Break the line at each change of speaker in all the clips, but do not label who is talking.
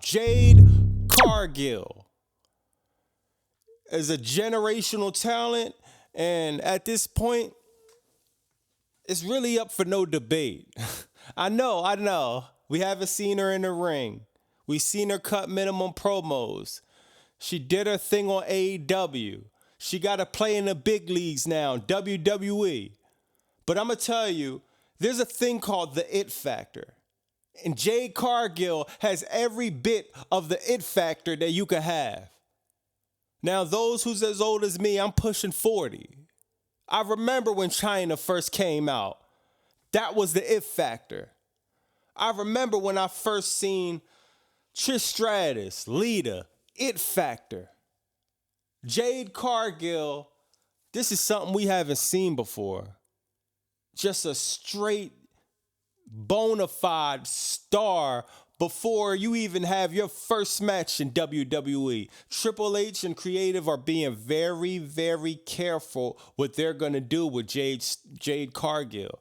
Jade Cargill is a generational talent, and at this point, it's really up for no debate. I know. We haven't seen her in the ring. We've seen her cut minimum promos. She did her thing on AEW. She got to play in the big leagues now, WWE. But I'm going to tell you, there's a thing called the it factor. And Jade Cargill has every bit of the it factor that you could have. Now, those who's as old as me, I'm pushing 40. I remember when China first came out. That was the it factor. I remember when I first seen Trish Stratus, Lita, it factor. Jade Cargill, this is something we haven't seen before. Just a straight, bona fide star before you even have your first match in WWE. Triple H and creative are being very, very careful what they're going to do with Jade Cargill.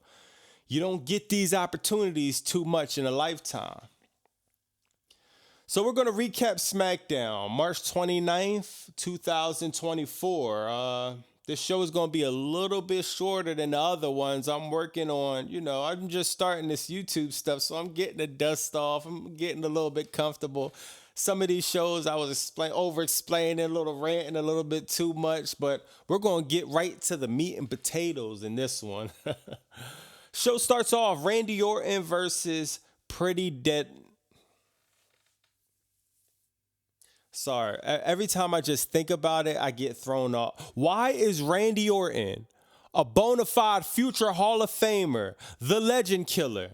You don't get these opportunities too much in a lifetime. So we're going to recap SmackDown, March 29th, 2024. This show is going to be a little bit shorter than the other ones. I'm working on, I'm just starting this YouTube stuff, so I'm getting the dust off. I'm getting a little bit comfortable. Some of these shows I was over-explaining, a little ranting a little bit too much, but we're going to get right to the meat and potatoes in this one. Show starts off Randy Orton versus Pretty Dead. Sorry, every time I just think about it, I get thrown off. Why is Randy Orton, a bona fide future Hall of Famer, the legend killer,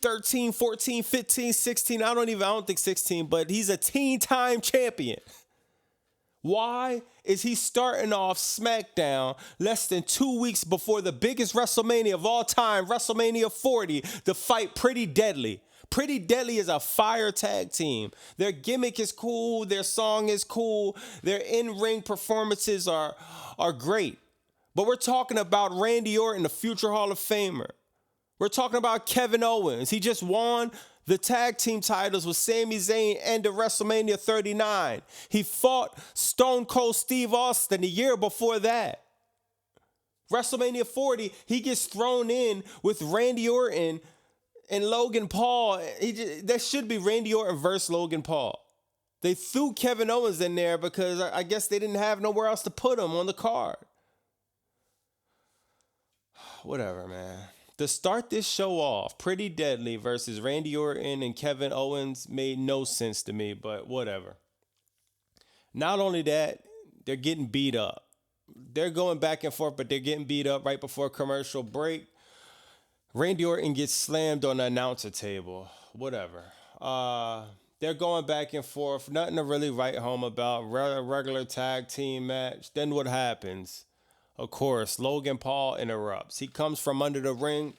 13, 14, 15, 16, I don't think 16, but he's a teen time champion. Why is he starting off SmackDown less than 2 weeks before the biggest WrestleMania of all time, WrestleMania 40, to fight Pretty Deadly? Pretty Deadly is a fire tag team. Their gimmick is cool. Their song is cool. Their in-ring performances are great. But we're talking about Randy Orton, the future Hall of Famer. We're talking about Kevin Owens. He just won the tag team titles with Sami Zayn and WrestleMania 39. He fought Stone Cold Steve Austin the year before that. WrestleMania 40, he gets thrown in with Randy Orton and Logan Paul. That should be Randy Orton versus Logan Paul. They threw Kevin Owens in there because I guess they didn't have nowhere else to put him on the card. Whatever, man. To start this show off, Pretty Deadly versus Randy Orton and Kevin Owens made no sense to me, but whatever. Not only that, they're getting beat up. They're going back and forth, but they're getting beat up right before commercial break. Randy Orton gets slammed on the announcer table. Whatever. They're going back and forth. Nothing to really write home about. Regular tag team match. Then what happens? Of course, Logan Paul interrupts. He comes from under the ring,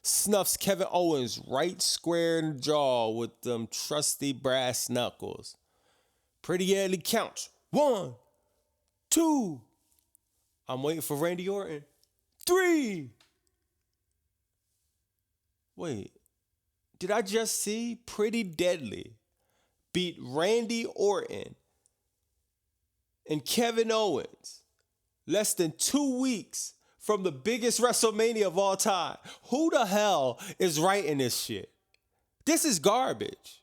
snuffs Kevin Owens right square in the jaw with them trusty brass knuckles. Pretty Deadly counts. 1, 2. I'm waiting for Randy Orton. 3. Wait, did I just see Pretty Deadly beat Randy Orton and Kevin Owens less than 2 weeks from the biggest WrestleMania of all time? Who the hell is writing this shit? This is garbage.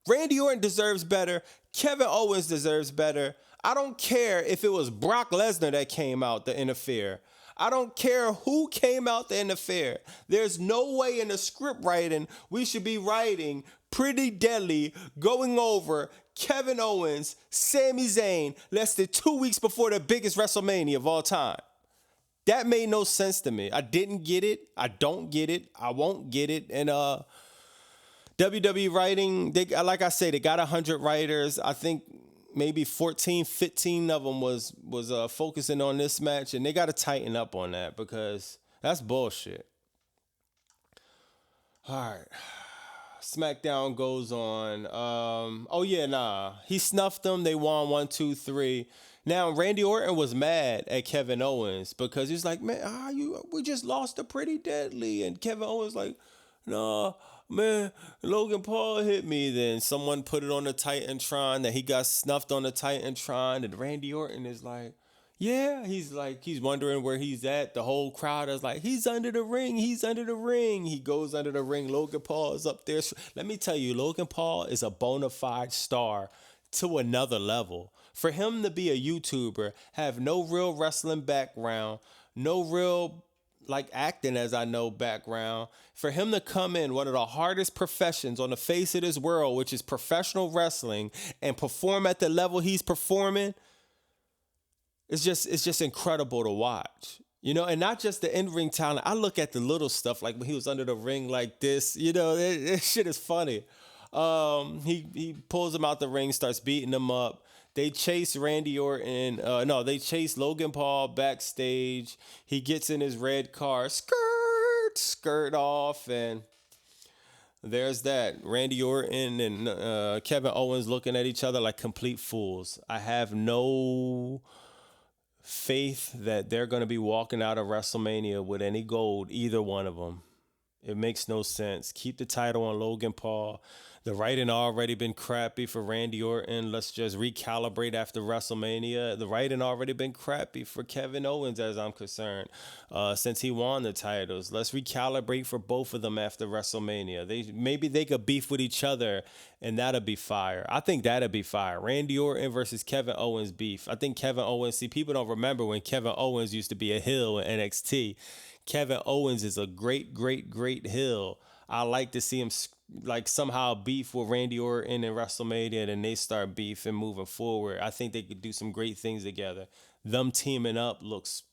Randy Orton deserves better. Kevin Owens deserves better. I don't care if it was Brock Lesnar that came out to interfere. I don't care who came out to interfere. There's no way in the script writing we should be writing Pretty Deadly going over Kevin Owens, Sami Zayn, less than 2 weeks before the biggest WrestleMania of all time. That made no sense to me. I didn't get it. I don't get it. I won't get it. And WWE writing, like I say, they got 100 writers. I think maybe 14, 15 of them was focusing on this match, and they got to tighten up on that because that's bullshit. All right. SmackDown goes on. He snuffed them. They won 1, 2, 3. Now, Randy Orton was mad at Kevin Owens because he's like, man, we just lost to Pretty Deadly. And Kevin Owens like, no, man, Logan Paul hit me. Then someone put it on the Titantron that he got snuffed on the Titantron, and Randy Orton is like, yeah, he's wondering where he's at. The whole crowd is like, he's under the ring, he's under the ring. He goes under the ring. Logan Paul is up there. Let me tell you, Logan Paul is a bona fide star to another level. For him to be a YouTuber, have no real wrestling background, no real like acting as I know background, for him to come in one of the hardest professions on the face of this world, which is professional wrestling, and perform at the level he's performing, it's just incredible to watch. You know, and not just the in-ring talent. I look at the little stuff, like when he was under the ring like this, you know, that shit is funny. He pulls him out the ring, starts beating him up. They chase Randy Orton. They chase Logan Paul backstage. He gets in his red car, skirt off, and there's that. Randy Orton and Kevin Owens looking at each other like complete fools. I have no faith that they're going to be walking out of WrestleMania with any gold, either one of them. It makes no sense. Keep the title on Logan Paul. The writing already been crappy for Randy Orton. Let's just recalibrate after WrestleMania. The writing already been crappy for Kevin Owens, as I'm concerned, since he won the titles. Let's recalibrate for both of them after WrestleMania. Maybe they could beef with each other, and that'll be fire. I think that'll be fire. Randy Orton versus Kevin Owens beef. I think Kevin Owens, see, people don't remember when Kevin Owens used to be a heel in NXT. Kevin Owens is a great, great, great heel. I like to see him like somehow beef with Randy Orton in WrestleMania, and they start beefing moving forward. I think they could do some great things together. Them teaming up looks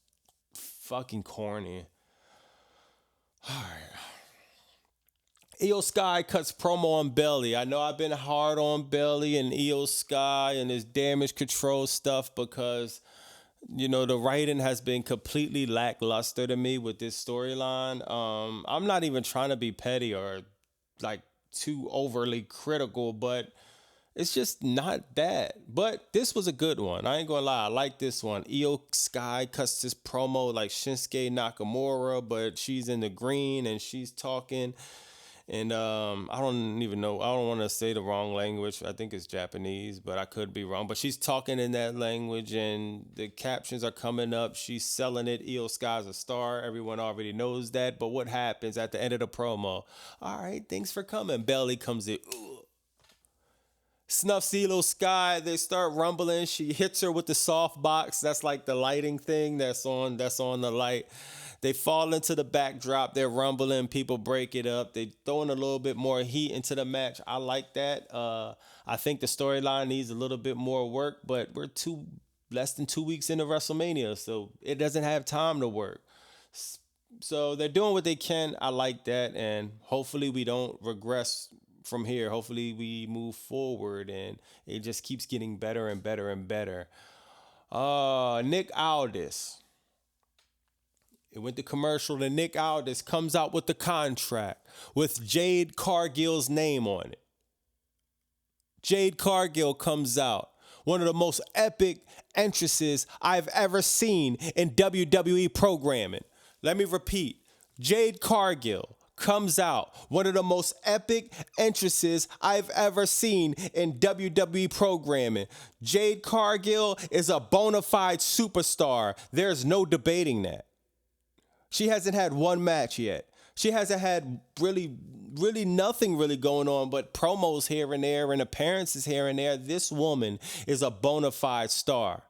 fucking corny. All right. Io Sky cuts promo on Belly. I know I've been hard on Belly and Io Sky and his damage control stuff because, you know, the writing has been completely lackluster to me with this storyline. I'm not even trying to be petty or like too overly critical, but it's just not that. But this was a good one. I ain't gonna lie, I like this one. Io Sky cuts this promo like Shinsuke Nakamura, but she's in the green and she's talking. And I don't even know. I don't want to say the wrong language. I think it's Japanese, but I could be wrong. But she's talking in that language, and the captions are coming up. She's selling it. Io Sky's a star. Everyone already knows that. But what happens at the end of the promo? All right, thanks for coming. Belly comes in. Ugh. Snuffs Io Sky. They start rumbling. She hits her with the soft box. That's like the lighting thing that's on the light. They fall into the backdrop. They're rumbling. People break it up. They throwing a little bit more heat into the match. I like that. I think the storyline needs a little bit more work, but we're less than 2 weeks into WrestleMania, so it doesn't have time to work. So they're doing what they can. I like that, and hopefully we don't regress from here. Hopefully we move forward, and it just keeps getting better and better and better. Nick Aldis. It went to commercial, and Nick Aldis comes out with the contract with Jade Cargill's name on it. Jade Cargill comes out. One of the most epic entrances I've ever seen in WWE programming. Let me repeat. Jade Cargill comes out. One of the most epic entrances I've ever seen in WWE programming. Jade Cargill is a bona fide superstar. There's no debating that. She hasn't had one match yet. She hasn't had really nothing really going on but promos here and there and appearances here and there. This woman is a bona fide star.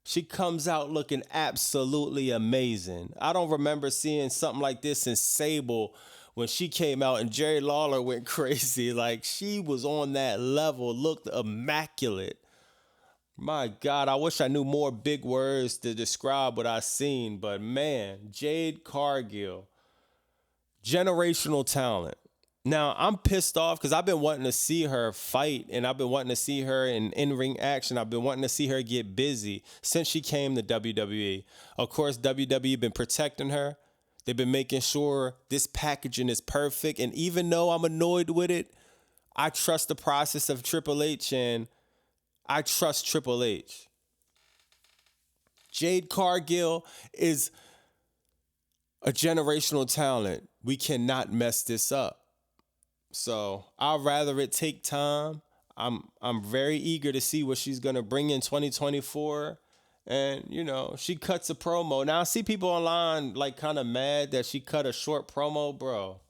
She comes out looking absolutely amazing. I don't remember seeing something like this in Sable when she came out and Jerry Lawler went crazy. Like, she was on that level, looked immaculate. My God, I wish I knew more big words to describe what I seen, but man, Jade Cargill, generational talent. Now, I'm pissed off because I've been wanting to see her fight, and I've been wanting to see her in-ring action. I've been wanting to see her get busy since she came to WWE. Of course, WWE been protecting her. They've been making sure this packaging is perfect, and even though I'm annoyed with it, I trust the process of Triple H, and I trust Triple H. Jade Cargill is a generational talent. We cannot mess this up. So I'd rather it take time. I'm very eager to see what she's gonna bring in 2024. And she cuts a promo. Now I see people online like kind of mad that she cut a short promo, bro.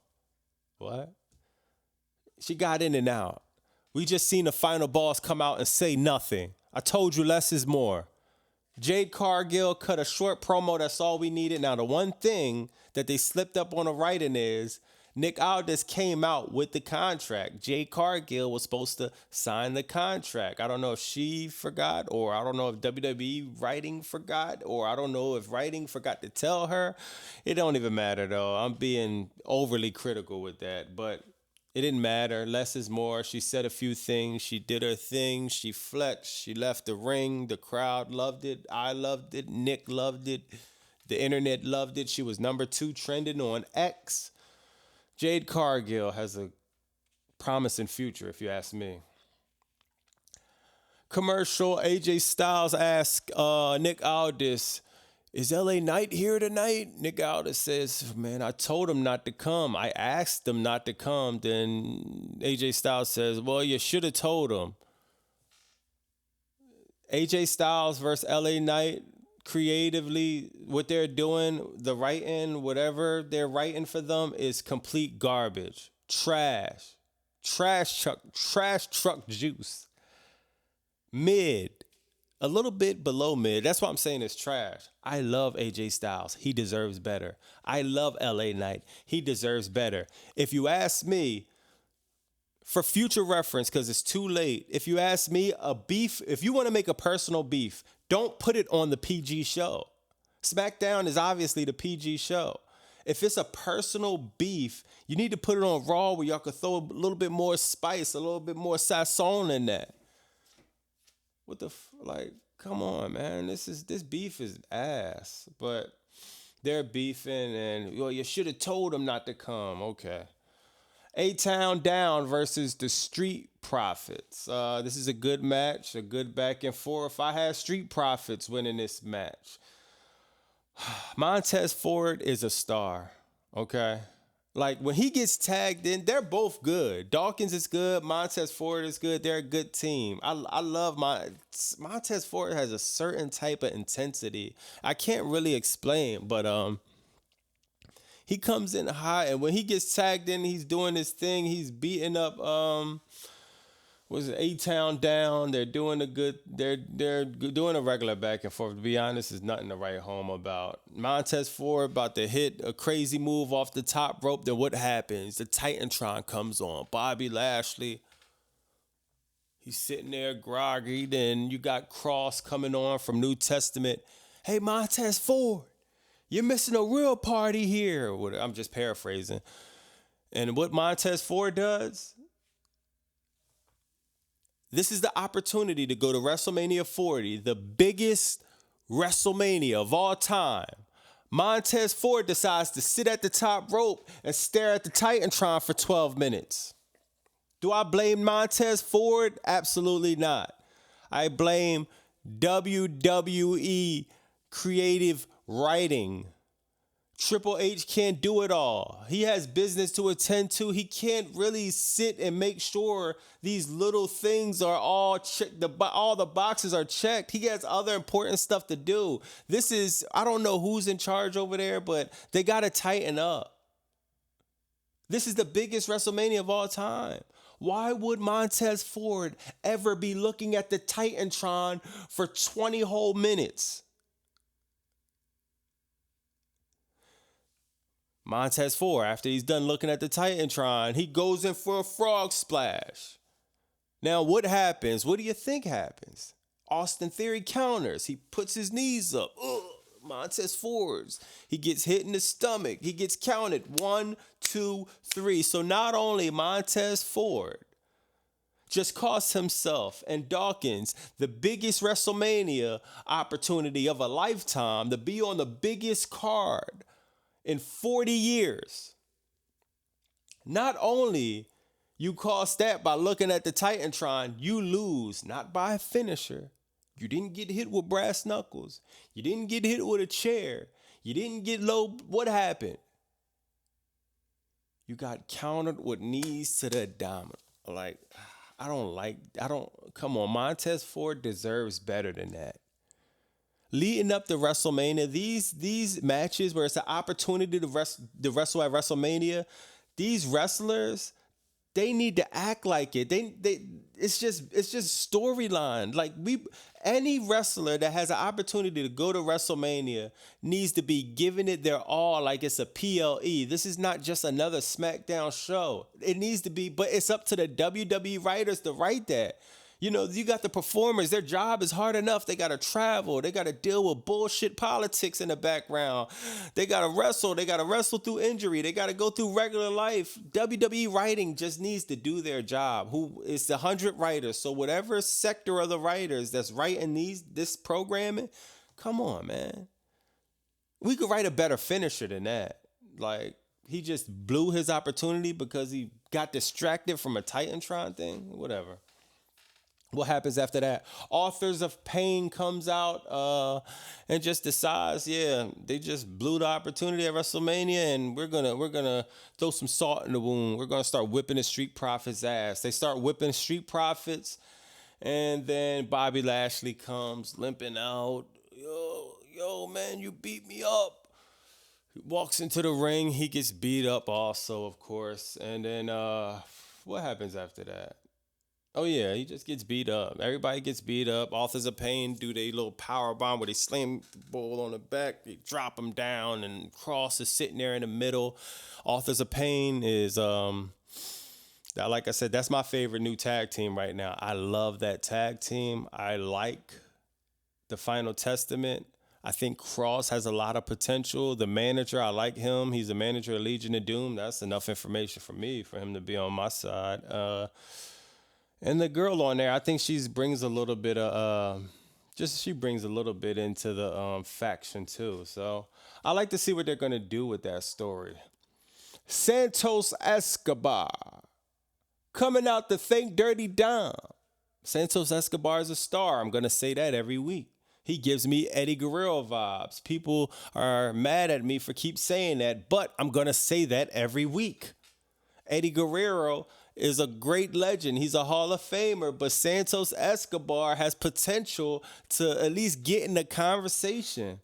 What? She got in and out. We just seen the final boss come out and say nothing. I told you less is more. Jade Cargill cut a short promo. That's all we needed. Now, the one thing that they slipped up on the writing is Nick Aldis came out with the contract. Jade Cargill was supposed to sign the contract. I don't know if she forgot, or I don't know if WWE writing forgot, or I don't know if writing forgot to tell her. It don't even matter, though. I'm being overly critical with that, but it didn't matter. Less is more. She said a few things. She did her thing. She flexed. She left the ring. The crowd loved it. I loved it. Nick loved it. The internet loved it. She was #2 trending on X. Jade Cargill has a promising future, if you ask me. Commercial. AJ Styles asked Nick Aldis, is LA Knight here tonight? Nick Aldis says, man, I told him not to come. I asked him not to come. Then AJ Styles says, well, you should have told him. AJ Styles versus LA Knight, creatively, what they're doing, the writing, whatever they're writing for them is complete garbage. Trash. Trash truck juice. Mid. A little bit below mid. That's what I'm saying is trash. I love AJ Styles. He deserves better. I love LA Knight. He deserves better. If you ask me, for future reference, because it's too late, if you ask me a beef, if you want to make a personal beef, don't put it on the PG show. SmackDown is obviously the PG show. If it's a personal beef, you need to put it on Raw where y'all could throw a little bit more spice, a little bit more sazon in that. What the come on, man. This beef is ass. But they're beefing, and you should have told them not to come. Okay. A-Town Down versus the Street Profits. This is a good match, a good back and forth. I had Street Profits winning this match. Montez Ford is a star. Okay. Like, when he gets tagged in, they're both good. Dawkins is good. Montez Ford is good. They're a good team. I love Montez Ford has a certain type of intensity. I can't really explain, but he comes in hot, and when he gets tagged in, he's doing his thing. He's beating up A-Town Down. They're doing they're doing a regular back and forth. To be honest, there's nothing to write home about. Montez Ford about to hit a crazy move off the top rope. Then what happens? The Titantron comes on. Bobby Lashley. He's sitting there groggy. Then you got Cross coming on from New Testament. Hey, Montez Ford, you're missing a real party here. I'm just paraphrasing. And what Montez Ford does, this is the opportunity to go to WrestleMania 40, the biggest WrestleMania of all time. Montez Ford decides to sit at the top rope and stare at the Titantron for 12 minutes. Do I blame Montez Ford? Absolutely not. I blame WWE creative writing. Triple H can't do it all. He has business to attend to. He can't really sit and make sure these little things are all checked. All the boxes are checked. He has other important stuff to do. I don't know who's in charge over there, but they got to tighten up. This is the biggest WrestleMania of all time. Why would Montez Ford ever be looking at the Titantron for 20 whole minutes? Montez Ford, after he's done looking at the Titantron, he goes in for a frog splash. Now, what happens? What do you think happens? Austin Theory counters. He puts his knees up. Ugh, Montez Ford's. He gets hit in the stomach. He gets counted. 1, 2, 3. So not only Montez Ford just cost himself and Dawkins the biggest WrestleMania opportunity of a lifetime to be on the biggest card in 40 years. Not only you cost that by looking at the Titantron, you lose not by a finisher. You didn't get hit with brass knuckles. You didn't get hit with a chair. You didn't get low. What happened? You got countered with knees to the abdomen. Like, I don't, come on. Montez Ford deserves better than that. Leading up to WrestleMania, these matches where it's an opportunity to wrestle at WrestleMania, these wrestlers, they need to act like it. They it's just storyline. Like any wrestler that has an opportunity to go to WrestleMania needs to be giving it their all like it's a PLE. This is not just another SmackDown show. It needs to be, but it's up to the WWE writers to write that. You got the performers. Their job is hard enough. They got to travel. They got to deal with bullshit politics in the background. They got to wrestle. They got to wrestle through injury. They got to go through regular life. WWE writing just needs to do their job. It's the 100 writers. So whatever sector of the writers that's writing this programming, come on, man. We could write a better finisher than that. Like, he just blew his opportunity because he got distracted from a Titantron thing. Whatever. What happens after that? Authors of Pain comes out and just decides, yeah, they just blew the opportunity at WrestleMania, and we're gonna throw some salt in the wound. We're gonna start whipping the Street Profits' ass. They start whipping Street Profits, and then Bobby Lashley comes limping out. Yo, man, you beat me up. He walks into the ring. He gets beat up also, of course. And then what happens after that? Oh yeah, he just gets beat up. Everybody gets beat up. Authors of Pain do their little power bomb where they slam the bull on the back, they drop him down, and Cross is sitting there in the middle. Authors of Pain is like I said, that's my favorite new tag team right now. I love that tag team. I like the Final Testament. I think Cross has a lot of potential. The manager, I like him. He's the manager of Legion of Doom. That's enough information for me for him to be on my side. And the girl on there, I think she brings a little bit of she brings a little bit into the faction too. So I like to see what they're gonna do with that story. Santos Escobar coming out to thank Dirty Dom. Santos Escobar is a star. I'm gonna say that every week. He gives me Eddie Guerrero vibes. People are mad at me for keep saying that, but I'm gonna say that every week. Eddie Guerrero is a great legend. He's a Hall of Famer, but Santos Escobar has potential to at least get in the conversation.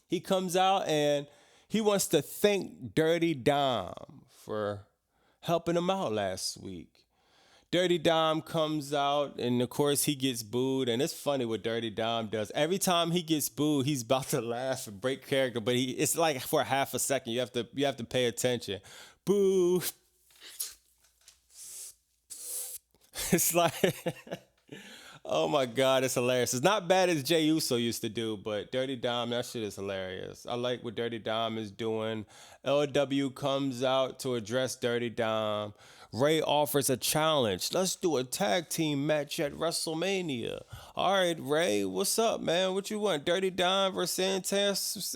He comes out and he wants to thank Dirty Dom for helping him out last week. Dirty Dom comes out, and of course he gets booed, and it's funny what Dirty Dom does. Every time he gets booed, he's about to laugh and break character, but it's like for half a second. You have to pay attention. Boo. It's like, oh my God, it's hilarious. It's not bad as Jey Uso used to do, but Dirty Dom, that shit is hilarious. I like what Dirty Dom is doing. LW comes out to address Dirty Dom. Ray offers a challenge. Let's do a tag team match at WrestleMania. All right, Ray, what's up, man? What you want? Dirty Dom versus Santos,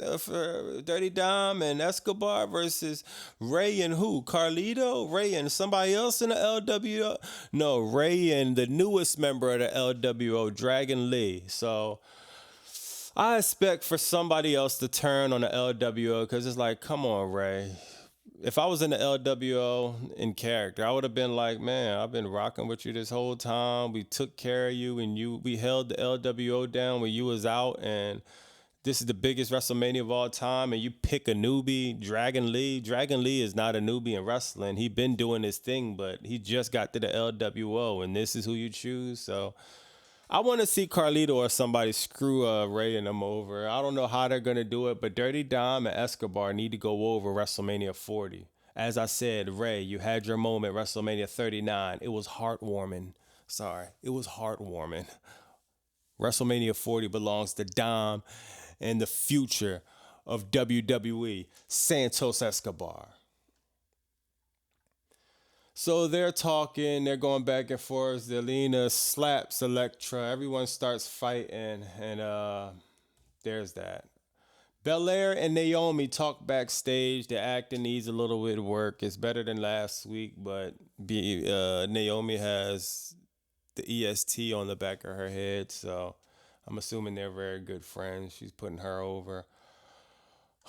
Dirty Dom and Escobar versus Ray and who? Carlito? Ray and somebody else in the LWO? No, Ray and the newest member of the LWO, Dragon Lee. So I expect for somebody else to turn on the LWO because it's like, come on, Ray. If I was in the LWO in character, I would have been like, man, I've been rocking with you this whole time. We took care of you, and we held the LWO down when you was out, and this is the biggest WrestleMania of all time, and you pick a newbie, Dragon Lee. Dragon Lee is not a newbie in wrestling. He been doing his thing, but he just got to the LWO, and this is who you choose. So I want to see Carlito or somebody screw Ray and them over. I don't know how they're going to do it, but Dirty Dom and Escobar need to go over WrestleMania 40. As I said, Ray, you had your moment, WrestleMania 39. It was heartwarming. It was heartwarming. WrestleMania 40 belongs to Dom and the future of WWE, Santos Escobar. So they're talking, they're going back and forth. Zelina slaps Elektra. Everyone starts fighting, and there's that. Belair and Naomi talk backstage. The acting needs a little bit of work. It's better than last week, but Naomi has the EST on the back of her head, so I'm assuming they're very good friends. She's putting her over.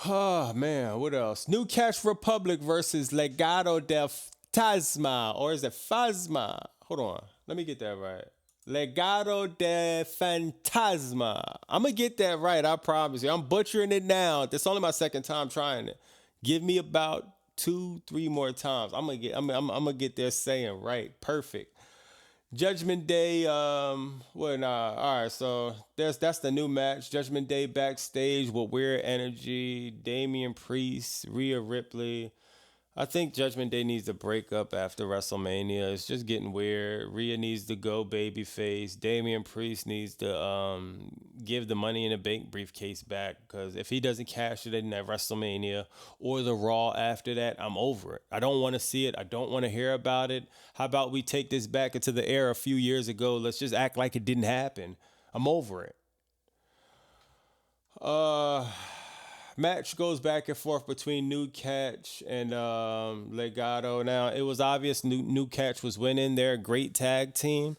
Oh man, what else? New Cash Republic versus Legado del Fantasma, or is it Phasma? Hold on, let me get that right. Legado de Fantasma. I'm gonna get that right. I promise you. I'm butchering it now. This is only my second time trying it. Give me about 2, 3 more times. I'm gonna get there saying right. Perfect. Judgment Day, well, nah, all right, so that's the new match. Judgment Day backstage with Weird Energy, Damian Priest, Rhea Ripley. I think Judgment Day needs to break up after WrestleMania. It's just getting weird. Rhea needs to go babyface. Damian Priest needs to give the Money in the Bank briefcase back, because if he doesn't cash it in at WrestleMania or the Raw after that, I'm over it. I don't want to see it. I don't want to hear about it. How about we take this back into the era a few years ago? Let's just act like it didn't happen. I'm over it. Uh, Match goes back and forth between New Catch and Legado. Now, it was obvious New Catch was winning. They're a great tag team.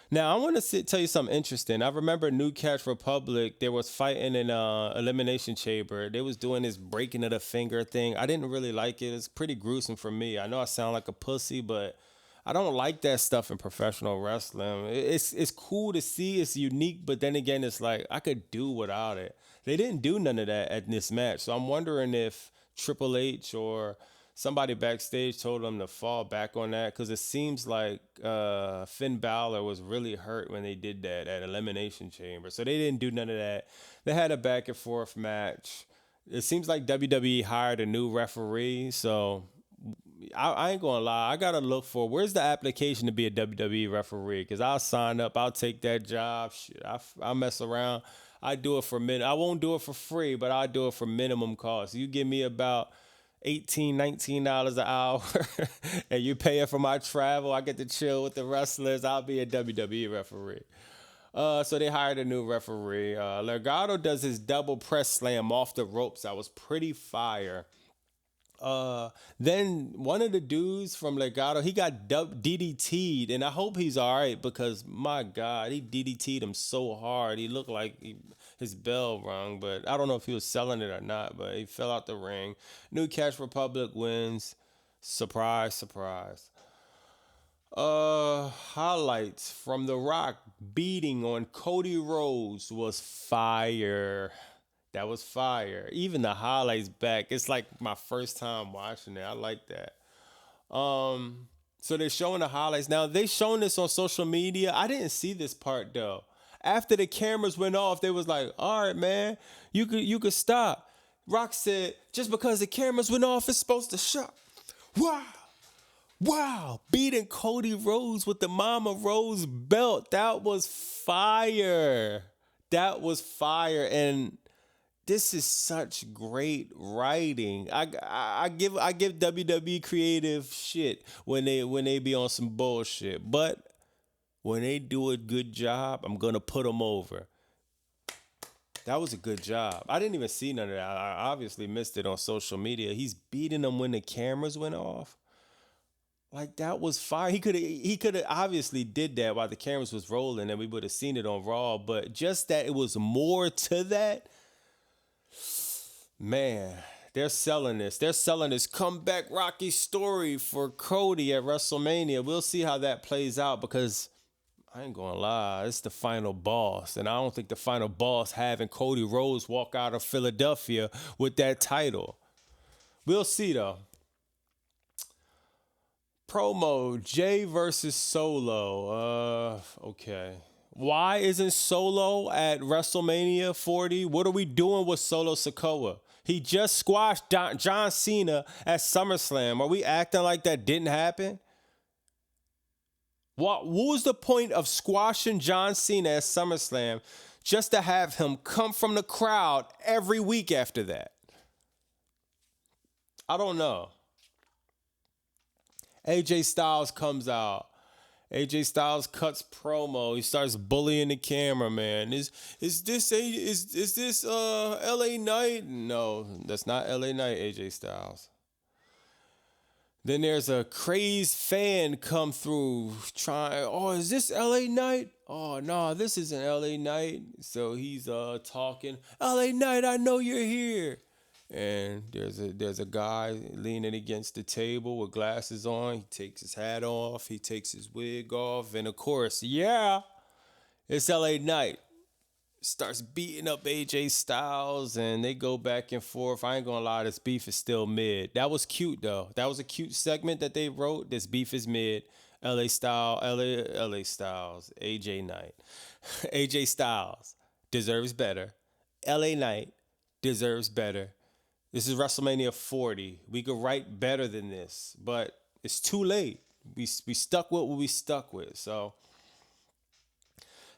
Now, I want to tell you something interesting. I remember New Catch Republic, they was fighting in Elimination Chamber. They was doing this breaking of the finger thing. I didn't really like it. It's pretty gruesome for me. I know I sound like a pussy, but I don't like that stuff in professional wrestling. It's cool to see. It's unique, but then again, it's like I could do without it. They didn't do none of that at this match, so I'm wondering if Triple H or somebody backstage told them to fall back on that, because it seems like Finn Balor was really hurt when they did that at Elimination Chamber. So they didn't do none of that. They had a back and forth match. It seems like WWE hired a new referee, so I ain't gonna lie. I gotta look for where's the application to be a WWE referee, because I'll sign up. I'll take that job. Shit, I'll mess around. I do it for I won't do it for free, but I'll do it for minimum cost. You give me about $18, $19 an hour and you pay it for my travel. I get to chill with the wrestlers. I'll be a WWE referee. So they hired a new referee. Legado does his double press slam off the ropes. That was pretty fire. Then one of the dudes from Legado, he got DDT'd, and I hope he's all right, because my God, he DDT'd him so hard. He looked like his bell rung, but I don't know if he was selling it or not, but he fell out the ring. New Cash Republic wins. Surprise, surprise. Highlights from The Rock beating on Cody Rhodes was fire. That was fire. Even the highlights back. It's like my first time watching it. I like that. So they're showing the highlights. Now, they shown this on social media. I didn't see this part though. After the cameras went off, they was like, all right, man, you could stop. Rock said, just because the cameras went off, it's supposed to shut. Wow. Wow. Beating Cody Rhodes with the Mama Rose belt. That was fire. That was fire. And this is such great writing. I give WWE creative shit when they be on some bullshit, but when they do a good job, I'm gonna put them over. That was a good job. I didn't even see none of that. I obviously missed it on social media. He's beating them when the cameras went off. Like, that was fire. He could have obviously did that while the cameras was rolling, and we would have seen it on Raw. But just that it was more to that. Man, they're selling this. They're selling this comeback Rocky story for Cody at WrestleMania. We'll see how that plays out, because I ain't gonna lie, it's the final boss. And I don't think the final boss having Cody Rhodes walk out of Philadelphia with that title. We'll see, though. Promo, Jay versus Solo. Okay. Why isn't Solo at WrestleMania 40? What are we doing with Solo Sikoa? He just squashed John Cena at SummerSlam. Are we acting like that didn't happen? What was the point of squashing John Cena at SummerSlam just to have him come from the crowd every week after that? I don't know. AJ Styles comes out. AJ Styles cuts promo. He starts bullying the cameraman. Is this LA Knight? No, that's not LA Knight, AJ Styles. Then there's a crazed fan come through trying, oh, is this LA Knight? Oh, no, this isn't LA Knight. So he's talking, LA Knight, I know you're here. And there's a guy leaning against the table with glasses on. He takes his hat off. He takes his wig off. And of course, yeah, it's LA Knight. Starts beating up AJ Styles, and they go back and forth. I ain't gonna lie, this beef is still mid. That was cute though. That was a cute segment that they wrote. This beef is mid. LA Styles, AJ Knight. AJ Styles deserves better. LA Knight deserves better. This is WrestleMania 40. We could write better than this, but it's too late. We stuck with what we stuck with. So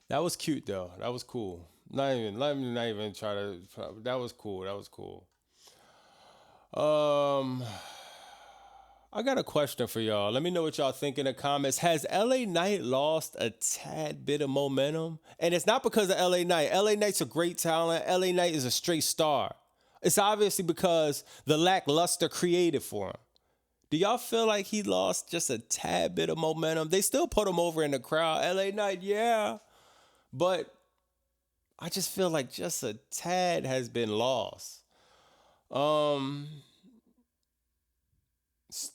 that was cute though. That was cool. Not even try to. That was cool. That was cool. Um, I got a question for y'all. Let me know what y'all think in the comments. Has LA Knight lost a tad bit of momentum? And it's not because of LA Knight. LA Knight's a great talent. LA Knight is a straight star. It's obviously because the lackluster created for him. Do y'all feel like he lost just a tad bit of momentum? They still put him over in the crowd. LA Knight, yeah. But I just feel like just a tad has been lost.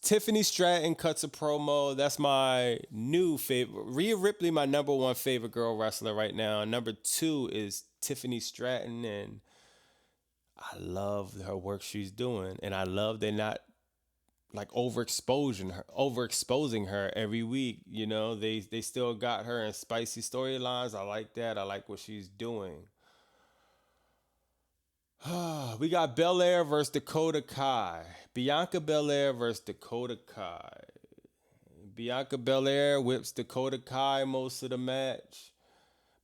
Tiffany Stratton cuts a promo. That's my new favorite. Rhea Ripley, my number one favorite girl wrestler right now. Number two is Tiffany Stratton, and I love her work she's doing, and I love they're not like overexposing her every week. You know, they still got her in spicy storylines. I like that. I like what she's doing. We got Belair versus Dakota Kai. Bianca Belair versus Dakota Kai. Bianca Belair whips Dakota Kai most of the match.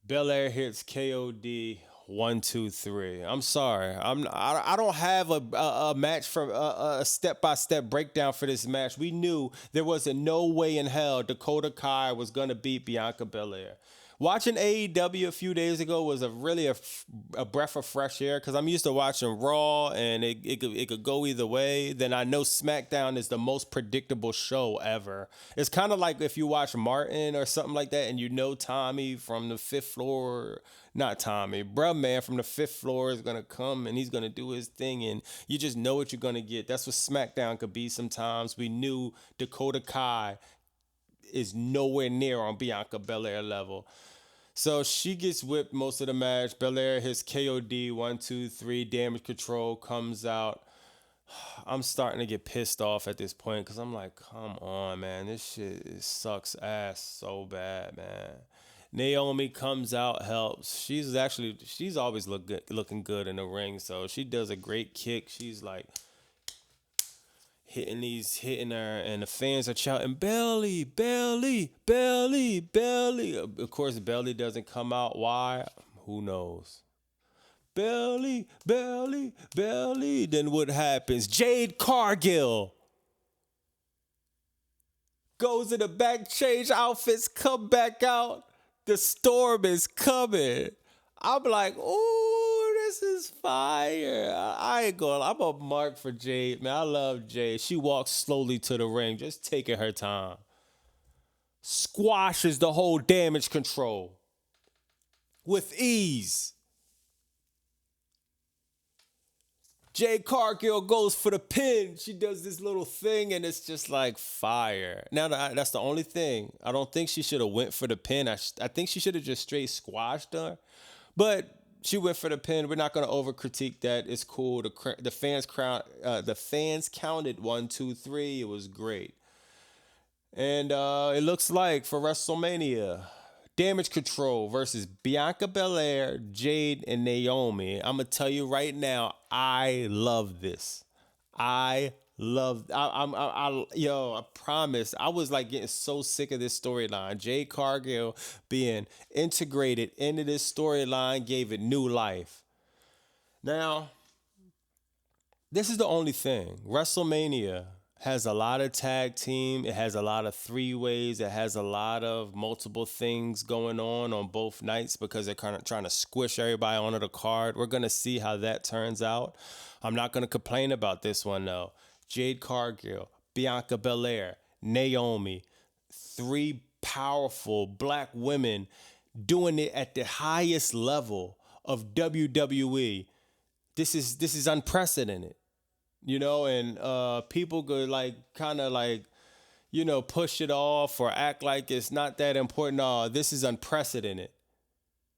Belair hits KOD 1, 2, 3. I'm sorry. I don't have a match from a step-by-step breakdown for this match. We knew there wasn't no way in hell Dakota Kai was gonna beat Bianca Belair. Watching AEW a few days ago was really a breath of fresh air because I'm used to watching Raw and it could go either way. Then I know SmackDown is the most predictable show ever. It's kind of like if you watch Martin or something like that and you know Tommy from the fifth floor, not Tommy, bruh man from the fifth floor is going to come and he's going to do his thing and you just know what you're going to get. That's what SmackDown could be sometimes. We knew Dakota Kai is nowhere near on Bianca Belair level. So she gets whipped most of the match. Belair hits KOD 1, 2, 3. Damage control comes out. I'm starting to get pissed off at this point because I'm like, come on, man. This shit sucks ass so bad, man. Naomi comes out, helps. She's always looking good in the ring. So she does a great kick. She's like hitting her, and the fans are shouting, Belly, Belly, Belly, Belly. Of course, Belly doesn't come out. Why? Who knows? Belly, Belly, Belly. Then what happens? Jade Cargill goes in the back, change outfits, come back out. The storm is coming. I'm like, ooh, this is fire. I ain't going. I'm a mark for Jade, man. I love Jade. She walks slowly to the ring, just taking her time. Squashes the whole damage control with ease. Jade Cargill goes for the pin. She does this little thing, and it's just like fire. Now, that's the only thing. I don't think she should have went for the pin. I think she should have just straight squashed her. But she went for the pin. We're not going to over-critique that. It's cool. The fans counted 1, 2, 3. It was great. And it looks like for WrestleMania, Damage Control versus Bianca Belair, Jade, and Naomi. I'm going to tell you right now, I love this. I promise. I was like getting so sick of this storyline. Jade Cargill being integrated into this storyline gave it new life. Now, this is the only thing. WrestleMania has a lot of tag team. It has a lot of three-ways. It has a lot of multiple things going on both nights because they're kind of trying to squish everybody onto the card. We're going to see how that turns out. I'm not going to complain about this one, though. Jade Cargill, Bianca Belair, Naomi, 3 powerful black women doing it at the highest level of WWE. This is unprecedented. and people could like kind of like push it off or act like it's not that important. No, this is unprecedented.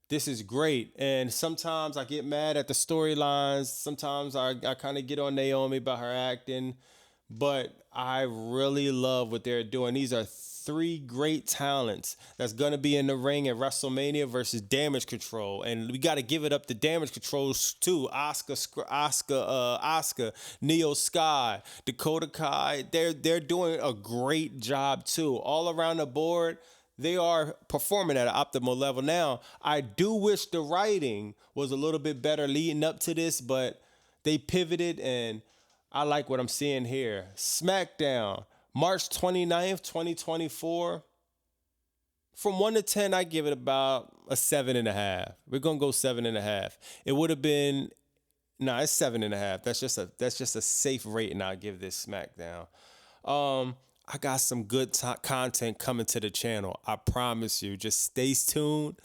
This is great. And sometimes I get mad at the storylines. Sometimes I kind of get on Naomi about her acting. But I really love what they're doing. These are three great talents that's going to be in the ring at WrestleMania versus Damage Control. And we got to give it up to Damage Control too. Oscar, Neo Sky, Dakota Kai. They're doing a great job too. All around the board, they are performing at an optimal level. Now, I do wish the writing was a little bit better leading up to this, but they pivoted and I like what I'm seeing here. Smackdown, March 29th, 2024. From 1 to 10, I give it about a 7.5. We're going to go 7.5. It would have been, it's 7.5. That's just a safe rating I'll give this Smackdown. I got some good content coming to the channel. I promise you. Just stay tuned.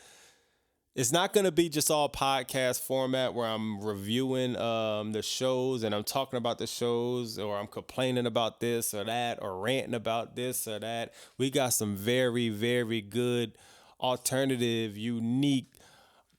It's not going to be just all podcast format where I'm reviewing the shows and I'm talking about the shows or I'm complaining about this or that or ranting about this or that. We got some very, very good alternative, unique,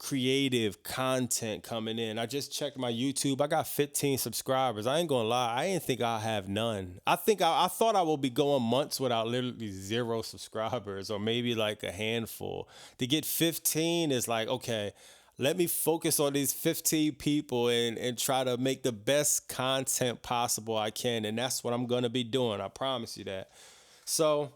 creative content coming in. I just checked my YouTube. I got 15 subscribers. I ain't gonna lie. I didn't think I'll have none. I thought I will be going months without literally 0 subscribers or maybe like a handful. To get 15 is like, okay, let me focus on these 15 people and try to make the best content possible I can. And that's what I'm gonna be doing. I promise you that. So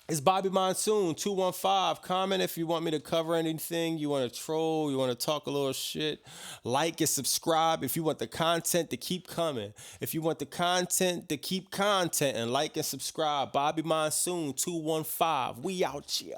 it's Bobby Monsoon, 215. Comment if you want me to cover anything. You want to troll. You want to talk a little shit. Like and subscribe if you want the content to keep coming. If you want the content to keep content and like and subscribe. Bobby Monsoon, 215. We out here.